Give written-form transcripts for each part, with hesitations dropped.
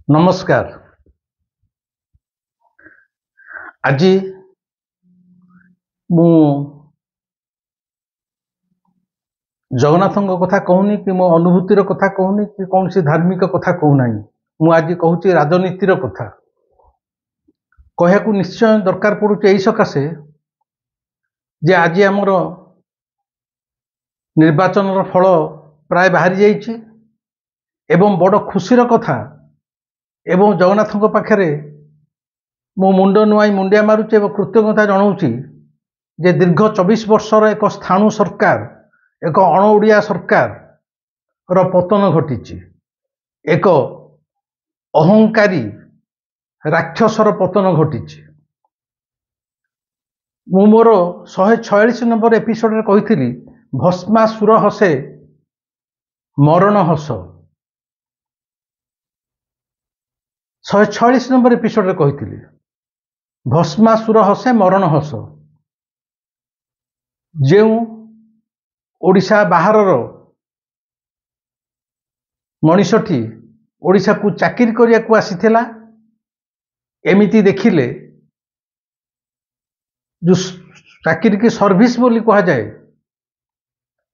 नमस्कार। आज मु जगन्नाथ कथा कहूनी कि मो अनुभूतिर कथा कहूनी कि कौन सी धार्मिक कथा कहूना। मु आज कहूँ राजनीतिर कथा कहया निश्चय दरकार पड़ुचे यही सकाशे जे आज आमर निर्वाचन फल प्राय बाहरी जाइए एवं बड़ खुशीर कथा एवं जगन्नाथ पाखे मो मुंड नुआई मुंडिया मारुचे और कृतज्ञता जनाऊँगी जे दीर्घ 24 वर्षर एक स्थाणु सरकार एक अणओडिया सरकार रो पतन घटी एक अहंकारी राक्षसर पतन घटी मु मोर 146 नंबर एपिसोड रे कही भस्मासुर हसे मरण हस 146 नंबर एपिसोड रे कही भस्मासुर हसे मरण हस जो ओडिशा बाहरर मनीषटी ओडिशा को चाकरी करिया को आसीथिला एमिति देखिले जो चाकरी की सर्विस बोली कहा जाए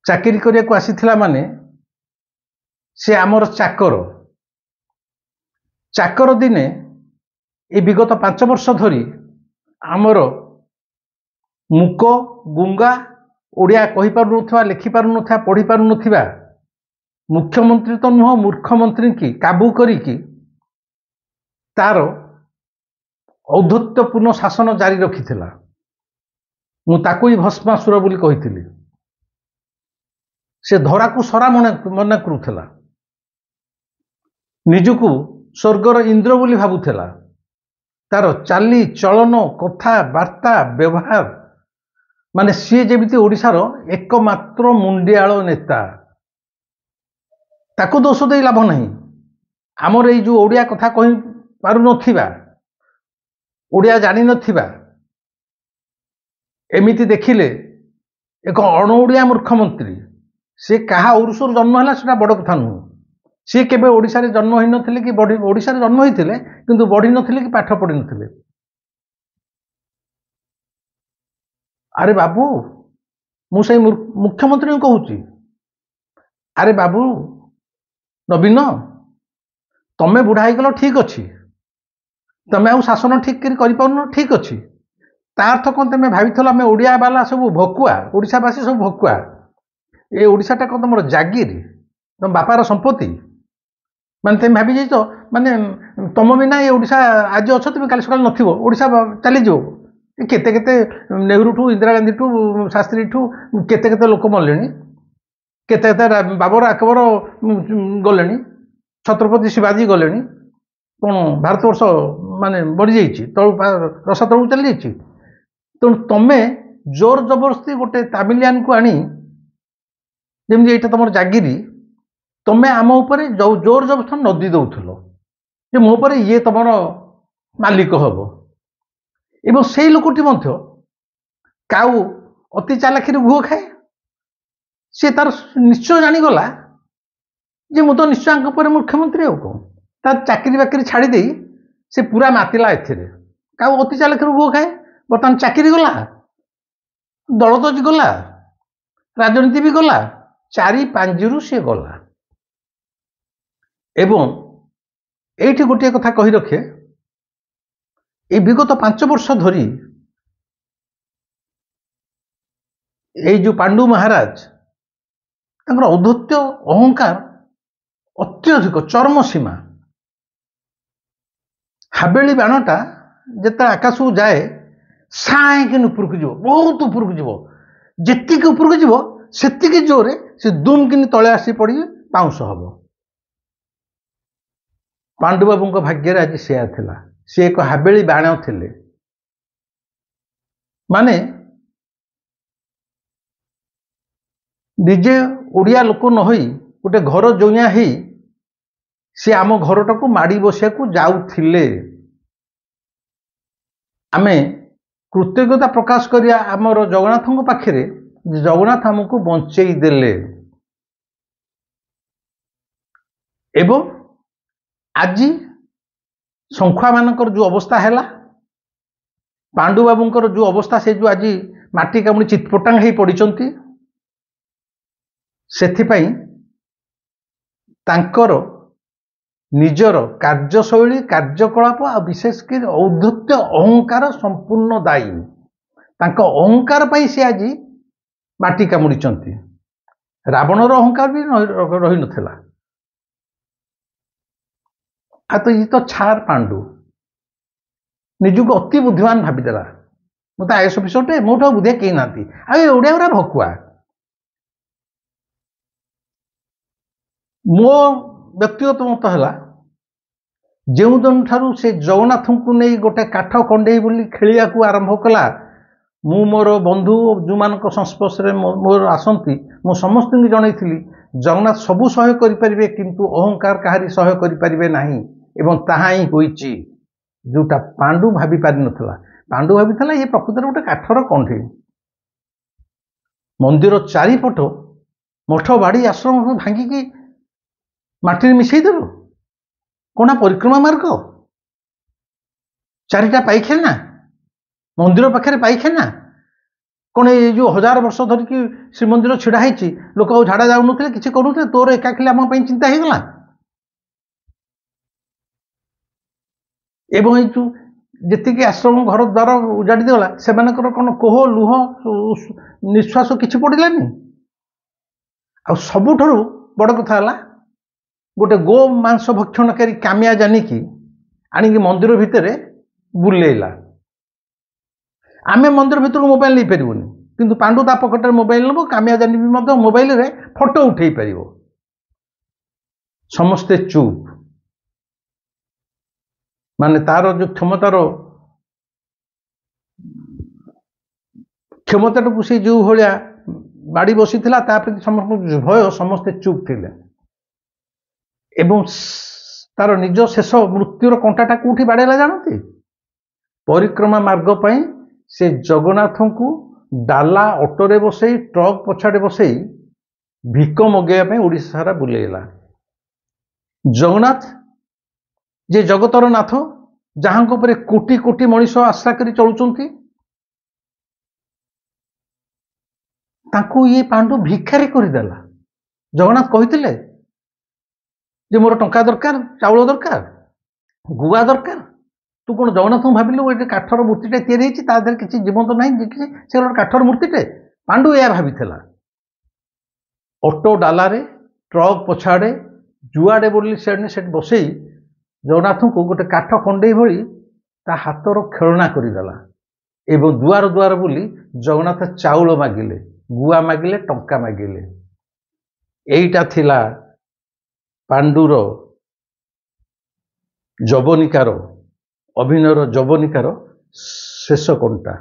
चाकरी करिया को आसीथिला माने से आमर चाकर दिने ए विगत 5 वर्ष धरी आमर मुक गुंगा ओडिया कहि पारु नथवा लिखि पारु नथवा पढ़ी पारु नथवा मुख्यमंत्री तो नुह मूर्खमंत्री की काबू करिकी तार औद्धत्यपूर्ण शासन जारी रखिथिला मु ताकू ही भस्मासुर बोली कहिथिली से धरा को सरा मन करूला निजकू स्वर्गर इंद्र बोली भावुला तार चाली चलन कथा वार्ता व्यवहार माने सी जेमिति ओडिशार एकमात्र मुंडियाल नेता ताकू दोष दे लाभ नहीं आमर ये जो ओडिया कथा कहि पारु नथिबा ओडिया जानि नथिबा एमिति देखिले एक अणओडिया मूर्खमंत्री से कहा उरुषर जन्म है सेटा बड़ कथा नुह सी केबे ओडिशा रे जन्म होई नथिले कि ओडिशा रे जन्म होइथिले किंतु बढ़ी नथिले कि पाठ पढ़ी नथिले। अरे बाबू मु से मुख्यमंत्री कहूची अरे बाबू नवीन तमें बुढ़ा हो गल ठीक अच्छी तमें आउ शासन ठीक कर ठीक अच्छी ता अर्थ कौन तुम भाई आम ओडिया बाला सब भकुआ ओडिशावासी सब भकुआ ये ओडिशाटा कौन तुम जागिर तुम बापार संपत्ति माने तुम भावी जाइछ माने तुम बिना ये ओडिशा आज अच्छ तुम काली सकाल नथिबो ओडिशा चलीजो केते केते नेहरू ठू इंदिरा गांधी ठू शास्त्री ठू केते केते लोक मरले केते केते बाबर अकबर गले छत्रपति शिवाजी गले कौन भारतवर्ष माने बढ़ी जाइए तलू रसा तलू चली जाइए तेणु तुम्हें जोर जबरदस्ती गोटे तामिलियान को आनी जमी यहाँ तुम जागिरी तुम्हें आम उपर जोर जबरदस्त नदी दौल जे मो पर ये तुम मालिक हम एवं से लोकटी काऊ अति चालाखी गुह खाए सी तार निश्चय जाणीगला जे मु तो निश्चय पर मुख्यमंत्री आ कौन तार चाकरी बाकरी छाड़ी से पूरा मातिला एथिरे काऊ अति चालाखी गुह खाए बर्तमान चाकरी गला दल तो गला राजनीति भी गला चारि पांजिरू सी गला एवं एठी गोटे कथा कही रखे ए विगत 5 वर्ष धरी ए जो पांडु महाराज तांकर औद्धत्य अहंकार अत्यधिक चरम सीमा हाबेली बाणटा जिते आकाश को जाए साइन उपरक जीव बहुत उपरक जीव जेतिक उपरक जीव सेतिक जोरे से दुम किनी तले आसी पड़ी पाउंस हम पांडुबाबू भाग्य आज सेया थिला सी एक हाबेली बाण थिले माने निजे ओडिया लोक न होई गोटे घर जोइया ही सी आम घरटा को माड़ी बसिया को जाउथिले आमे कृतज्ञता प्रकाश करिया आमर जगन्नाथ पाखे जगन्नाथ आमको बंचई देले एवं आज ଶଙ୍ଖୁଆ ମାନଙ୍କର ଯେଉଁ ଅବସ୍ଥା ହେଲା, ପାଣ୍ଡୁ ବାବୁଙ୍କର ଯେଉଁ ଅବସ୍ଥା, ସେ ଯେଉଁ ଆଜି ମାଟି କାମୁଡ଼ି ଚିତପଟାଙ୍ଗ ହେଇ ପଡ଼ିଛନ୍ତି, ସେଥିପାଇଁ ତାଙ୍କର ନିଜର କାର୍ଯ୍ୟଶୈଳୀ, କାର୍ଯ୍ୟକଳାପ ଆଉ ବିଶେଷ କରି ଔଦ୍ଧତ୍ୟ ଅହଙ୍କାର ସମ୍ପୂର୍ଣ୍ଣ ଦାୟୀ। ତାଙ୍କ ଅହଙ୍କାର ପାଇଁ ସେ ଆଜି ମାଟି କାମୁଡ଼ିଛନ୍ତି। ରାବଣର ଅହଙ୍କାର ବି ରହିନଥିଲା। ଆଉ ତ ଇଏ ତ ଛାର ପାଣ୍ଡୁ ନିଜକୁ ଅତି ବୁଦ୍ଧିମାନ ଭାବିଦେଲା। ମୁଁ ତ ଆଇଏସ୍ ଅଫିସରଟେ, ମୋଠୁ ଆଉ ବୁଦ୍ଧିଆ କେହି ନାହାନ୍ତି। ଆଉ ଏ ଓଡ଼ିଆ ଗୁଡ଼ା ଭକୁଆ। ମୋ ବ୍ୟକ୍ତିଗତ ମତ ହେଲା, ଯେଉଁ ଦିନଠାରୁ ସେ ଜଗନ୍ନାଥଙ୍କୁ ନେଇ ଗୋଟେ କାଠ କଣ୍ଡେଇ ବୋଲି ଖେଳିବାକୁ ଆରମ୍ଭ କଲା, ମୁଁ ମୋର ବନ୍ଧୁ ଯେଉଁମାନଙ୍କ ସଂସ୍ପର୍ଶରେ ମୋର ଆସନ୍ତି, ମୁଁ ସମସ୍ତଙ୍କୁ ଜଣେଇଥିଲି ଜଗନ୍ନାଥ ସବୁ ସହ୍ୟ କରିପାରିବେ, କିନ୍ତୁ ଅହଙ୍କାର କାହାରି ସହ୍ୟ କରିପାରିବେ ନାହିଁ। ଏବଂ ତାହା ହିଁ ହୋଇଛି, ଯେଉଁଟା ପାଣ୍ଡୁ ଭାବି ପାରିନଥିଲା। ପାଣ୍ଡୁ ଭାବିଥିଲା ଇଏ ପ୍ରକୃତରେ ଗୋଟେ କାଠର କଣ୍ଢେଇ। ମନ୍ଦିର ଚାରିପଟ ମଠ ବାଡ଼ି ଆଶ୍ରମ ଭାଙ୍ଗିକି ମାଟିରେ ମିଶେଇଦେବ। କ'ଣ ପରିକ୍ରମା ମାର୍ଗ? ଚାରିଟା ପାଇଖାନା, ମନ୍ଦିର ପାଖରେ ପାଇଖାନା। କ'ଣ ଏଇ ଯେଉଁ 1000 ବର୍ଷ ଧରିକି ଶ୍ରୀମନ୍ଦିର ଛିଡ଼ା ହେଇଛି, ଲୋକ ଆଉ ଝାଡ଼ା ଯାଉନଥିଲେ, କିଛି କରୁନଥିଲେ, ତୋର ଏକାଖିଲେ ଆମ ପାଇଁ ଚିନ୍ତା ହେଇଗଲା। ଏବଂ ଏଇ ଯେଉଁ ଯେତିକି ଆଶ୍ରମ ଘର ଦ୍ୱାର ଉଜାଡ଼ି ଦେଲା, ସେମାନଙ୍କର କ'ଣ କୋହ ଲୁହ ନିଶ୍ୱାସ କିଛି ପଡ଼ିଲାନି? ଆଉ ସବୁଠାରୁ ବଡ଼ କଥା ହେଲା, ଗୋଟେ ଗୋ ମାଂସ ଭକ୍ଷଣକାରୀ କାମିଆ ଜାନିକି ଆଣିକି ମନ୍ଦିର ଭିତରେ ବୁଲେଇଲା। ଆମେ ମନ୍ଦିର ଭିତରକୁ ମୋବାଇଲ ନେଇପାରିବୁନି, କିନ୍ତୁ ପାଣ୍ଡୁ ତା ପକେଟରେ ମୋବାଇଲ ନେବ, କାମିଆ ଜାନି ବି ମଧ୍ୟ ମୋବାଇଲରେ ଫଟୋ ଉଠେଇ ପାରିବ। ସମସ୍ତେ ଚୁପ୍। ମାନେ ତାର ଯେଉଁ କ୍ଷମତାଟାକୁ ସେ ଯେଉଁ ଭଳିଆ ବାଡ଼ି ବସିଥିଲା, ତା ପ୍ରତି ସମସ୍ତଙ୍କୁ ଭୟ, ସମସ୍ତେ ଚୁପ୍ ଥିଲେ। ଏବଂ ତାର ନିଜ ଶେଷ ମୃତ୍ୟୁର କଣ୍ଟାଟା କୋଉଠି ବାଡ଼େଇଲା ଜାଣନ୍ତି? ପରିକ୍ରମା ମାର୍ଗ ପାଇଁ ସେ ଜଗନ୍ନାଥଙ୍କୁ ଡାଲା ଅଟୋରେ ବସେଇ, ଟ୍ରକ୍ ପଛଆଡ଼େ ବସେଇ ଭିକ ମଗେଇବା ପାଇଁ ଓଡ଼ିଶା ସାରା ବୁଲେଇଲା। ଜଗନ୍ନାଥ ଯେ ଜଗତର ନାଥ, ଯାହାଙ୍କ ଉପରେ କୋଟି କୋଟି ମଣିଷ ଆଶା କରି ଚଳୁଛନ୍ତି, ତାଙ୍କୁ ଇଏ ପାଣ୍ଡୁ ଭିକାରୀ କରିଦେଲା। ଜଗନ୍ନାଥ କହିଥିଲେ ଯେ ମୋର ଟଙ୍କା ଦରକାର, ଚାଉଳ ଦରକାର, ଗୁଆ ଦରକାର। ତୁ କ'ଣ ଜଗନ୍ନାଥଙ୍କୁ ଭାବିଲୁ ଏଠି କାଠର ମୂର୍ତ୍ତିଟେ ତିଆରି ହେଇଛି, ତା ଦେହରେ କିଛି ଜୀବନ୍ତ ନାହିଁ, ସେ ଗୋଟେ କାଠର ମୂର୍ତ୍ତିଟେ? ପାଣ୍ଡୁ ଏହା ଭାବିଥିଲା। ଅଟୋ ଡାଲାରେ, ଟ୍ରକ୍ ପଛଆଡ଼େ, ଯୁଆଡ଼େ ବୋଲିଲେ ସେଠି ବସେଇ ଜଗନ୍ନାଥଙ୍କୁ ଗୋଟେ କାଠ କଣ୍ଡେଇ ଭଳି ତା ହାତର ଖେଳନା କରିଦେଲା। ଏବଂ ଦୁଆର ଦୁଆର ବୁଲି ଜଗନ୍ନାଥ ଚାଉଳ ମାଗିଲେ, ଗୁଆ ମାଗିଲେ, ଟଙ୍କା ମାଗିଲେ। ଏଇଟା ଥିଲା ପାଣ୍ଡୁର ଯବନିକାର, ଅଭିନୟର ଯବନିକାର ଶେଷ କଣ୍ଟା।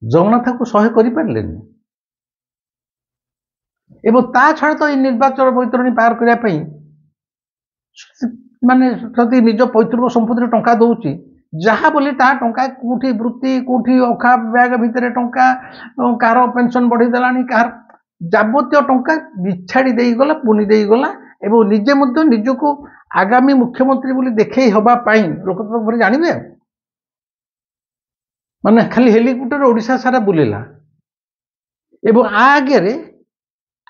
ଜଗନ୍ନାଥଙ୍କୁ ସହ୍ୟ କରିପାରିଲେନି। ଏବଂ ତା ଛଡ଼ା ତ ଏଇ ନିର୍ବାଚନ ବୈତରଣୀ ପାର କରିବା ପାଇଁ ମାନେ ଯଦି ନିଜ ପୈତୃକ ସମ୍ପତ୍ତିରେ ଟଙ୍କା ଦେଉଛି, ଯାହା ବୋଲି ତାହା ଟଙ୍କା କୋଉଠି ବୃତ୍ତି, କୋଉଠି ଅଖା ବ୍ୟାଗ ଭିତରେ ଟଙ୍କା, କାହାର ପେନସନ ବଢ଼େଇ ଦେଲାଣି, କାହାର ଯାବତୀୟ ଟଙ୍କା ବିଛାଡ଼ି ଦେଇଗଲା, ପୁଣି ଦେଇଗଲା। ଏବଂ ନିଜେ ମଧ୍ୟ ନିଜକୁ ଆଗାମୀ ମୁଖ୍ୟମନ୍ତ୍ରୀ ବୋଲି ଦେଖେଇ ହେବା ପାଇଁ ଲୋକ ପରେ ଜାଣିବେ, ମାନେ ଖାଲି ହେଲିକପ୍ଟର ଓଡ଼ିଶା ସାରା ବୁଲିଲା। ଏବଂ ଆ ଆଗରେ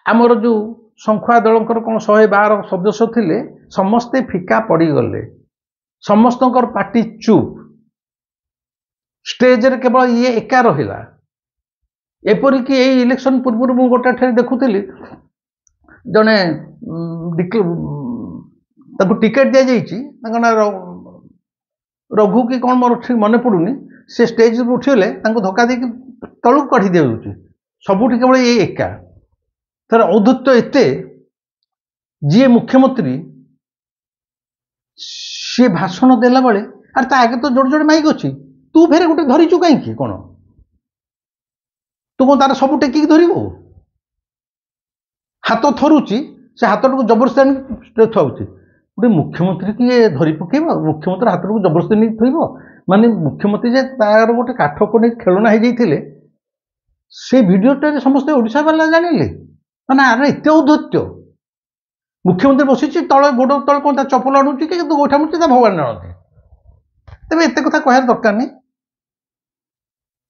ଆମର ଯେଉଁ ଶଙ୍ଖୁଆ ଦଳଙ୍କର କ'ଣ 112 ସଦସ୍ୟ ଥିଲେ, ସମସ୍ତେ ଫିକା ପଡ଼ିଗଲେ। ସମସ୍ତଙ୍କର ପାଟି ଚୁପ୍। ଷ୍ଟେଜରେ କେବଳ ଇଏ ଏକା ରହିଲା। ଏପରିକି ଏଇ ଇଲେକ୍ସନ ପୂର୍ବରୁ ମୁଁ ଗୋଟେ ଠାରେ ଦେଖୁଥିଲି, ଜଣେ ତାକୁ ଟିକେଟ୍ ଦିଆଯାଇଛି, ତାଙ୍କ ନାଁ ରଘୁ କି କ'ଣ ମୋର ଠିକ୍ ମନେ ପଡ଼ୁନି। ସେ ଷ୍ଟେଜରୁ ଉଠିଗଲେ, ତାଙ୍କୁ ଧକ୍କା ଦେଇକି ତଳକୁ କାଢ଼ି ଦିଆଯାଉଛି। ସବୁଠି କେବଳ ଏଇ ଏକା। ତାର ଔଦ୍ଧତ୍ୟ ଏତେ, ଯିଏ ମୁଖ୍ୟମନ୍ତ୍ରୀ ସିଏ ଭାଷଣ ଦେଲା ବେଳେ, ଆରେ ତା ଆଗେ ତ ଯୋଡ଼େ ଯୋଡ଼େ ମାଇକ୍ ଅଛି, ତୁ ଫେରେ ଗୋଟେ ଧରିଛୁ କାହିଁକି? କ'ଣ ତୁ କ'ଣ ତାର ସବୁ ଟେକିକି ଧରିବୁ? ହାତ ଥରୁଛି, ସେ ହାତଟାକୁ ଜବରଦସ୍ତି ଆଣିକି ଥୁଆଉଛି। ଗୋଟେ ମୁଖ୍ୟମନ୍ତ୍ରୀ କି ଧରି ପକେଇବ, ମୁଖ୍ୟମନ୍ତ୍ରୀ ହାତଟାକୁ ଜବରଦସ୍ତି ନେଇ ଥୋଇବ? ମାନେ ମୁଖ୍ୟମନ୍ତ୍ରୀ ଯେ ତାର ଗୋଟେ କାଠ କଣ୍ଡେଇ ଖେଳନା ହେଇଯାଇଥିଲେ, ସେ ଭିଡ଼ିଓଟାରେ ସମସ୍ତେ ଓଡ଼ିଶା ବାଲା ଜାଣିଲେ। ମାନେ ଆରେ ଏତେ ଔଦ୍ଧତ୍ୟ। ମୁଖ୍ୟମନ୍ତ୍ରୀ ବସିଛି, ତଳେ ଗୋଡ଼ ତଳେ କ'ଣ ତା ଚପଲ ଆଣୁଛି କି ଗୋଇଠା ମାରୁଛି, ତା ଭଗବାନ ଜାଣନ୍ତି। ତେବେ ଏତେ କଥା କହିବାର ଦରକାର ନାହିଁ।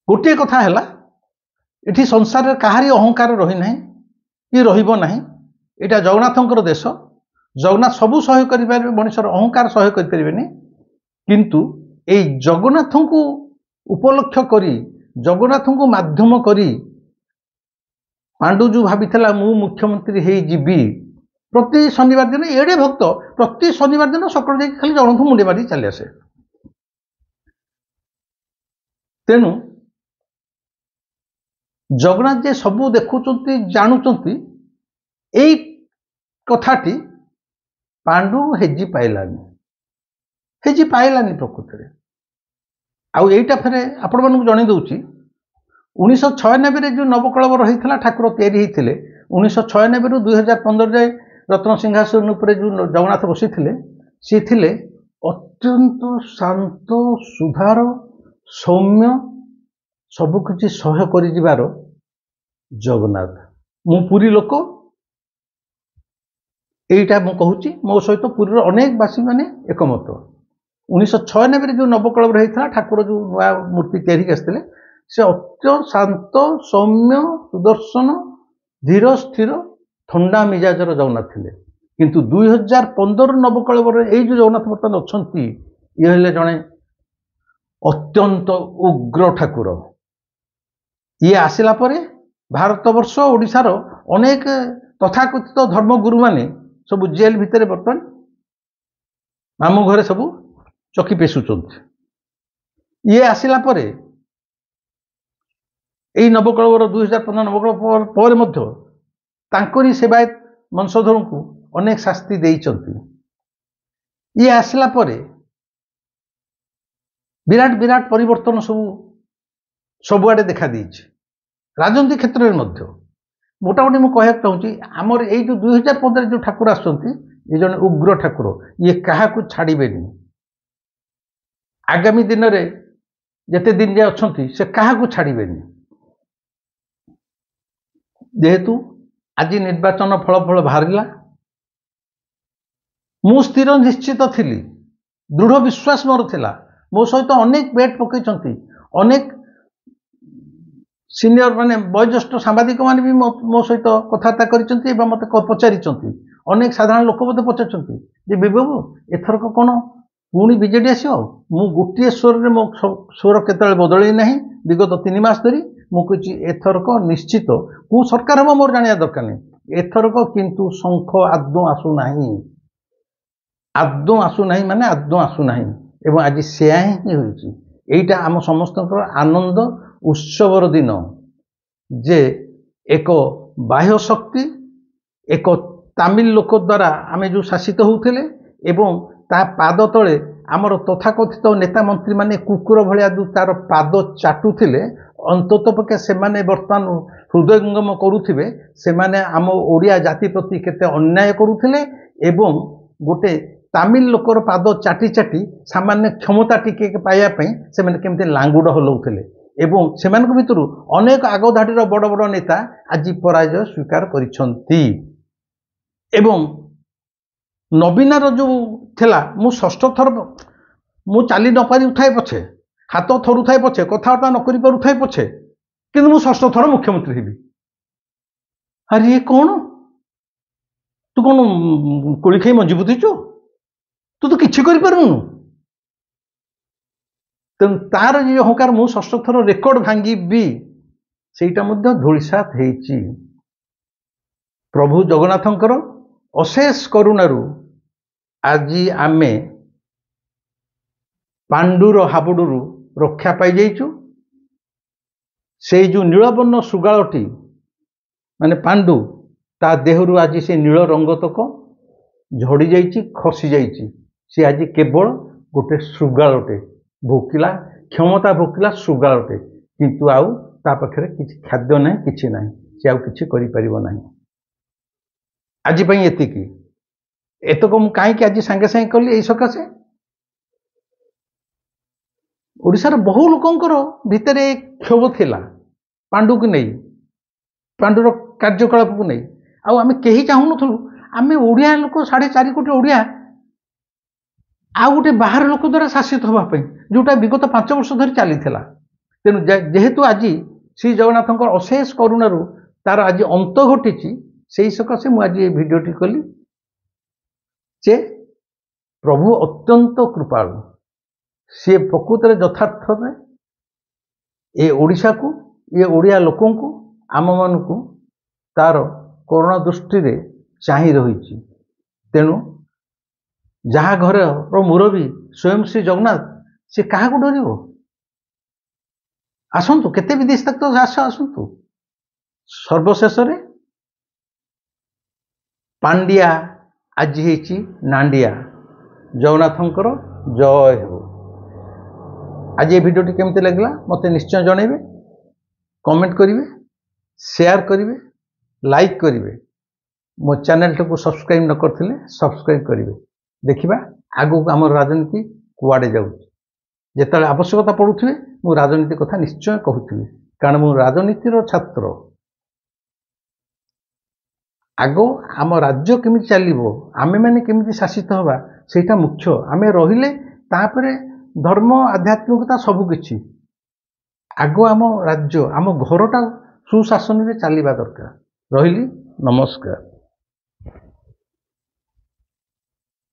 ଗୋଟିଏ କଥା ହେଲା, ଏଠି ସଂସାରରେ କାହାରି ଅହଙ୍କାର ରହିନାହିଁ କି ରହିବ ନାହିଁ। ଏଇଟା ଜଗନ୍ନାଥଙ୍କର ଦେଶ। ଜଗନ୍ନାଥ ସବୁ ସହ୍ୟ କରିପାରିବେ, ମଣିଷର ଅହଙ୍କାର ସହ୍ୟ କରିପାରିବେନି। କିନ୍ତୁ ଏଇ ଜଗନ୍ନାଥଙ୍କୁ ଉପଲକ୍ଷ କରି, ଜଗନ୍ନାଥଙ୍କୁ ମାଧ୍ୟମ କରି ପାଣ୍ଡୁ ଯେଉଁ ଭାବିଥିଲା ମୁଁ ମୁଖ୍ୟମନ୍ତ୍ରୀ ହେଇଯିବି, ପ୍ରତି ଶନିବାର ଦିନ ଏଡ଼େ ଭକ୍ତ, ପ୍ରତି ଶନିବାର ଦିନ ସକାଳୁ ଯାଇକି ଖାଲି ଜଗନ୍ନାଥଙ୍କୁ ମୁଣ୍ଡିଆ ମାରି ଚାଲି ଆସେ। ତେଣୁ ଜଗନ୍ନାଥ ଯେ ସବୁ ଦେଖୁଛନ୍ତି, ଜାଣୁଛନ୍ତି, ଏଇ କଥାଟି ପାଣ୍ଡୁ ହେଜି ପାଇଲାନି ପ୍ରକୃତରେ। ଆଉ ଏଇଟା ଫେରେ ଆପଣମାନଙ୍କୁ ଜଣେଇ ଦେଉଛି, 1996ରେ ଯେଉଁ ନବକଳେବର ହେଇଥିଲା, ଠାକୁର ତିଆରି ହେଇଥିଲେ 1996ରୁ 2015 ଯାଏ ରତ୍ନ ସିଂହାସନ ଉପରେ ଯେଉଁ ଜଗନ୍ନାଥ ବସିଥିଲେ, ସିଏ ଥିଲେ ଅତ୍ୟନ୍ତ ଶାନ୍ତ, ସୁଧାର, ସୌମ୍ୟ, ସବୁକିଛି ସହ୍ୟ କରିଯିବାର ଜଗନ୍ନାଥ। ମୁଁ ପୁରୀ ଲୋକ, ଏଇଟା ମୁଁ କହୁଛି, ମୋ ସହିତ ପୁରୀର ଅନେକ ବାସୀମାନେ ଏକମତ। 1996ରେ ଯେଉଁ ନବକଳେବର ହେଇଥିଲା, ଠାକୁର ଯେଉଁ ନୂଆ ମୂର୍ତ୍ତି ତିଆରି ଆସିଥିଲେ, ସେ ଅତ୍ୟନ୍ତ ଶାନ୍ତ, ସୌମ୍ୟ, ସୁଦର୍ଶନ, ଧୀର ସ୍ଥିର, ଥଣ୍ଡା ମିଜାଜର ଜଗନ୍ନାଥ ଥିଲେ। କିନ୍ତୁ 2015 ନବକଳେବରରେ ଏଇ ଯେଉଁ ଜଗନ୍ନାଥ ବର୍ତ୍ତମାନ ଅଛନ୍ତି, ଇଏ ହେଲେ ଜଣେ ଅତ୍ୟନ୍ତ ଉଗ୍ର ଠାକୁର। ଇଏ ଆସିଲା ପରେ ଭାରତବର୍ଷ, ଓଡ଼ିଶାର ଅନେକ ତଥାକଥିତ ଧର୍ମଗୁରୁମାନେ ସବୁ ଜେଲ ଭିତରେ ବର୍ତ୍ତମାନ ମାମୁଁ ଘରେ ସବୁ ଚକି ପେଶୁଛନ୍ତି। ଇଏ ଆସିଲା ପରେ ଏଇ ନବକଳେବର 2015 ନବକଳେବର ପରେ ମଧ୍ୟ ତାଙ୍କରି ସେବାୟତ ବଂଶଧରଙ୍କୁ ଅନେକ ଶାସ୍ତି ଦେଇଛନ୍ତି। ଇଏ ଆସିଲା ପରେ ବିରାଟ ବିରାଟ ପରିବର୍ତ୍ତନ ସବୁଆଡ଼େ ଦେଖାଦେଇଛି, ରାଜନୀତି କ୍ଷେତ୍ରରେ ମଧ୍ୟ। ମୋଟାମୋଟି ମୁଁ କହିବାକୁ ଚାହୁଁଛି, ଆମର ଏଇ ଯେଉଁ 2015 ଯେଉଁ ଠାକୁର ଆସୁଛନ୍ତି, ଇଏ ଜଣେ ଉଗ୍ର ଠାକୁର। ଇଏ କାହାକୁ ଛାଡ଼ିବେନି। ଆଗାମୀ ଦିନରେ ଯେତେ ଦିନ ଯାଏ ଅଛନ୍ତି, ସେ କାହାକୁ ଛାଡ଼ିବେନି। ଯେହେତୁ ଆଜି ନିର୍ବାଚନ ଫଳାଫଳ ବାହାରିଲା, ମୁଁ ସ୍ଥିର ନିଶ୍ଚିତ ଥିଲି, ଦୃଢ଼ ବିଶ୍ୱାସ ମୋର ଥିଲା। ମୋ ସହିତ ଅନେକ ବେଟ୍ ପକାଇଛନ୍ତି, ଅନେକ ସିନିୟର ମାନେ ବয়োଜ୍ୟେଷ୍ଠ ସାମ୍ବାଦିକମାନେ ବି ମୋ ସହିତ କଥାବାର୍ତ୍ତା କରିଛନ୍ତି ଏବଂ ମୋତେ ପଚାରିଛନ୍ତି। ଅନେକ ସାଧାରଣ ଲୋକ ମୋତେ ପଚାରିଛନ୍ତି ଯେ ବିବାବୁ ଏଥରକ କ'ଣ ପୁଣି ବିଜେଡି ଆସିବ? ମୁଁ ଗୋଟିଏ ସ୍ୱରରେ ମୋ ସ୍ୱର କେତେବେଳେ ବଦଳେଇ ନାହିଁ। ବିଗତ 3 ମାସ ଧରି ମୁଁ କହୁଛି ଏଥରକ ନିଶ୍ଚିତ କେଉଁ ସରକାର ହେବ ମୋର ଜାଣିବା ଦରକାର ନାହିଁ, ଏଥରକ କିନ୍ତୁ ଶଙ୍ଖ ଆଦୌ ଆସୁନାହିଁ। ମାନେ ଆଦୌ ଆସୁନାହିଁ। ଏବଂ ଆଜି ସେୟା ହିଁ ହେଉଛି। ଏଇଟା ଆମ ସମସ୍ତଙ୍କର ଆନନ୍ଦ ଉତ୍ସବର ଦିନ ଯେ ଏକ ବାହ୍ୟ ଶକ୍ତି, ଏକ ତାମିଲ ଲୋକ ଦ୍ୱାରା ଆମେ ଯେଉଁ ଶାସିତ ହେଉଥିଲେ ଏବଂ ତା ପାଦ ତଳେ ଆମର ତଥାକଥିତ ନେତା ମନ୍ତ୍ରୀମାନେ କୁକୁର ଭଳିଆ ତାର ପାଦ ଚାଟୁଥିଲେ, ଅନ୍ତତଃ ପକ୍ଷେ ସେମାନେ ବର୍ତ୍ତମାନ ହୃଦୟଙ୍ଗମ କରୁଥିବେ ସେମାନେ ଆମ ଓଡ଼ିଆ ଜାତି ପ୍ରତି କେତେ ଅନ୍ୟାୟ କରୁଥିଲେ ଏବଂ ଗୋଟେ ତାମିଲ ଲୋକର ପାଦ ଚାଟି ଚାଟି ସାମାନ୍ୟ କ୍ଷମତା ଟିକେ ପାଇବା ପାଇଁ ସେମାନେ କେମିତି ଲାଙ୍ଗୁଡ଼ ହଲାଉଥିଲେ। ଏବଂ ସେମାନଙ୍କ ଭିତରୁ ଅନେକ ଆଗଧାଡ଼ିର ବଡ଼ ବଡ଼ ନେତା ଆଜି ପରାଜୟ ସ୍ୱୀକାର କରିଛନ୍ତି। ଏବଂ ନବୀନର ଯେଉଁ ଥିଲା, ମୁଁ ଷଷ୍ଠ ଥର, ମୁଁ ଚାଲି ନ ପାରୁଥାଏ ପଛେ, ହାତ ଥରୁଥାଏ ପଛେ, କଥାବାର୍ତ୍ତା ନ କରିପାରୁଥାଏ ପଛେ, କିନ୍ତୁ ମୁଁ ଷଷ୍ଠ ଥର ମୁଖ୍ୟମନ୍ତ୍ରୀ ହେବି। ଆରେ ଇଏ କ'ଣ? ତୁ କ'ଣ କୋଳି ଖାଇ ମଞ୍ଜି ବୁଝିଛୁ? ତୁ ତ କିଛି କରିପାରୁନୁ। ତେଣୁ ତାର ଯେ ଅହଙ୍କାର, ମୁଁ ଷଷ୍ଠ ଥର ରେକର୍ଡ ଭାଙ୍ଗିବି, ସେଇଟା ମଧ୍ୟ ଧୂଳିସାତ ହେଇଛି। ପ୍ରଭୁ ଜଗନ୍ନାଥଙ୍କର ଅଶେଷ କରୁଣାରୁ ଆଜି ଆମେ ପାଣ୍ଡୁର ହାବୁଡ଼ରୁ ରକ୍ଷା ପାଇଯାଇଛୁ। ସେଇ ଯେଉଁ ନୀଳବର୍ଣ୍ଣ ଶୃଗାଳଟି ମାନେ ପାଣ୍ଡୁ, ତା ଦେହରୁ ଆଜି ସେ ନୀଳ ରଙ୍ଗତକ ଝଡ଼ି ଯାଇଛି, ଖସି ଯାଇଛି। ସେ ଆଜି କେବଳ ଗୋଟେ ଶୃଗାଳଟେ, ଭୋକିଲା, କ୍ଷମତା ଭୋକିଲା ଶୃଗାଳଟେ, କିନ୍ତୁ ଆଉ ତା ପାଖରେ କିଛି ଖାଦ୍ୟ ନାହିଁ, କିଛି ନାହିଁ, ସେ ଆଉ କିଛି କରିପାରିବ ନାହିଁ। ଆଜି ପାଇଁ ଏତିକି। ଏତକ ମୁଁ କାହିଁକି ଆଜି ସାଙ୍ଗେ ସାଙ୍ଗେ କଲି? ଏଇ ସକାଶେ ଓଡ଼ିଶାର ବହୁ ଲୋକଙ୍କର ଭିତରେ କ୍ଷୋଭ ଥିଲା ପାଣ୍ଡୁକୁ ନେଇ, ପାଣ୍ଡୁର କାର୍ଯ୍ୟକଳାପକୁ ନେଇ। ଆଉ ଆମେ କେହି ଚାହୁଁନଥିଲୁ, ଆମେ ଓଡ଼ିଆ ଲୋକ 4.5 କୋଟି ଓଡ଼ିଆ, ଆଉ ଗୋଟେ ବାହାର ଲୋକ ଦ୍ୱାରା ଶାସିତ ହେବା ପାଇଁ, ଯେଉଁଟା ବିଗତ 5 ବର୍ଷ ଧରି ଚାଲିଥିଲା। ତେଣୁ ଯେହେତୁ ଆଜି ଶ୍ରୀ ଜଗନ୍ନାଥଙ୍କର ଅଶେଷ କରୁଣାରୁ ତାର ଆଜି ଅନ୍ତ ଘଟିଛି, ସେହି ସକାଶେ ମୁଁ ଆଜି ଏ ଭିଡ଼ିଓଟି କଲି ଯେ ପ୍ରଭୁ ଅତ୍ୟନ୍ତ କୃପାଳୁ। ସିଏ ପ୍ରକୃତରେ ଯଥାର୍ଥରେ ଏ ଓଡ଼ିଶାକୁ, ଏ ଓଡ଼ିଆ ଲୋକଙ୍କୁ, ଆମମାନଙ୍କୁ ତାର କରୁଣା ଦୃଷ୍ଟିରେ ଚାହିଁ ରହିଛି। ତେଣୁ ଯାହା ଘରର ମୁରବୀ ସ୍ୱୟଂ ଶ୍ରୀ ଜଗନ୍ନାଥ, ସେ କାହାକୁ ଡରିବ? ଆସନ୍ତୁ, କେତେ ବି ବିଦେଶାକ୍ତ ଆସନ୍ତୁ। ସର୍ବଶେଷରେ ପାଣ୍ଡିଆ ଆଜି ହେଇଛି ନାଣ୍ଡିଆ। ଜଗନ୍ନାଥଙ୍କର ଜୟ ହେଉ। ଆଜି ଏ ଭିଡ଼ିଓଟି କେମିତି ଲାଗିଲା ମୋତେ ନିଶ୍ଚୟ ଜଣାଇବେ, କମେଣ୍ଟ କରିବେ, ସେୟାର କରିବେ, ଲାଇକ୍ କରିବେ। ମୋ ଚ୍ୟାନେଲଟିକୁ ସବସ୍କ୍ରାଇବ୍ ନ କରିଥିଲେ ସବସ୍କ୍ରାଇବ୍ କରିବେ। ଦେଖିବା ଆଗକୁ ଆମର ରାଜନୀତି କୁଆଡ଼େ ଯାଉଛି। ଯେତେବେଳେ ଆବଶ୍ୟକତା ପଡ଼ୁଥିବେ ମୁଁ ରାଜନୀତି କଥା ନିଶ୍ଚୟ କହୁଥିବି, କାରଣ ମୁଁ ରାଜନୀତିର ଛାତ୍ର। ଆଗ ଆମ ରାଜ୍ୟ କେମିତି ଚାଲିବ, ଆମେମାନେ କେମିତି ଶାସିତ ହେବା, ସେଇଟା ମୁଖ୍ୟ। ଆମେ ରହିଲେ ତାପରେ ଧର୍ମ, ଆଧ୍ୟାତ୍ମିକତା ସବୁ କିଛି। ଆଗ ଆମ ରାଜ୍ୟ, ଆମ ଘରଟା ସୁଶାସନରେ ଚାଲିବା ଦରକାର। ରହିଲି, ନମସ୍କାର।